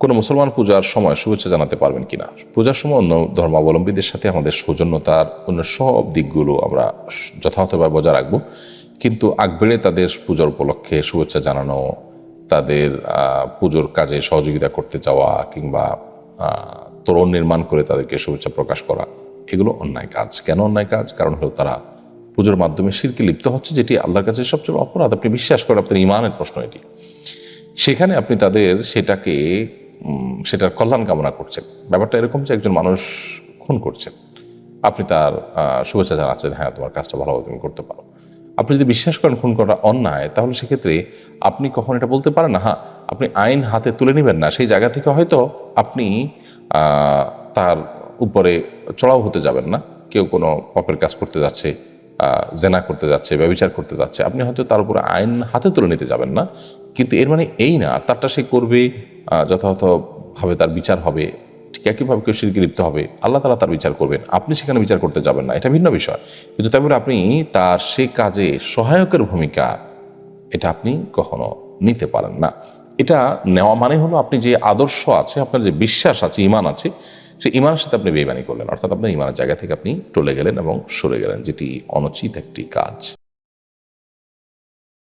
কোনো মুসলমান পূজার সময় শুভেচ্ছা জানাতে পারবেন কিনা? পূজার সময় অন্য ধর্মাবলম্বীদের সাথে আমাদের সৌজন্যতার অন্য সব দিকগুলো আমরা যথাযথভাবে বজায় রাখবো, কিন্তু আগ বেড়ে তাদের পূজার উপলক্ষে শুভেচ্ছা জানানো, তাদের পুজোর কাজে সহযোগিতা করতে যাওয়া কিংবা তোরণ নির্মাণ করে তাদেরকে শুভেচ্ছা প্রকাশ করা, এগুলো অন্যায় কাজ। কেন অন্যায় কাজ? কারণ হলো তারা পুজোর মাধ্যমে শিরকে লিপ্ত হচ্ছে, যেটি আল্লাহর কাছে সবচেয়ে অপরাধ। আপনি বিশ্বাস করেন, আপনার ঈমানের প্রশ্ন এটি। সেখানে আপনি তাদের সেটার কল্যাণ কামনা করছেন। ব্যাপারটা এরকম যে একজন মানুষ খুন করছেন, আপনি তার শুভেচ্ছা জানাচ্ছেন, হ্যাঁ তোমার কাজটা ভালোভাবে তুমি করতে পারো। আপনি যদি বিশ্বাস করেন খুন করা অন্যায়, তাহলে সেক্ষেত্রে আপনি কখন এটা বলতে পারেন না, হ্যাঁ আপনি আইন হাতে তুলে নেবেন না। সেই জায়গা থেকে হয়তো আপনি তার উপরে চড়াও হতে যাবেন না। কেউ কোনো পাপের কাজ করতে যাচ্ছে, জেনা করতে যাচ্ছে, ব্যভিচার করতে যাচ্ছে, আপনি হয়তো তার উপরে আইন হাতে তুলে নিতে যাবেন না। কিন্তু এর মানে এই না তারটা সে করবে, যথাযথভাবে তার বিচার হবে। ঠিক একইভাবে কেউ শিরকে লিপ্ত হবে, আল্লাহ তাআলা তার বিচার করবেন, আপনি সেখানে বিচার করতে যাবেন না, এটা ভিন্ন বিষয়। কিন্তু তারপরে আপনি তার সেই কাজে সহায়কের ভূমিকা, এটা আপনি কখনো নিতে পারেন না। এটা নেওয়া মানে হলো আপনি যে আদর্শ আছে, আপনার যে বিশ্বাস আছে, ঈমান আছে, সেই ঈমানের সাথে আপনি বেঈমানি করলেন, অর্থাৎ আপনার ঈমানের জায়গা থেকে আপনি টলে গেলেন এবং সরে গেলেন, যেটি অনুচিত একটি কাজ।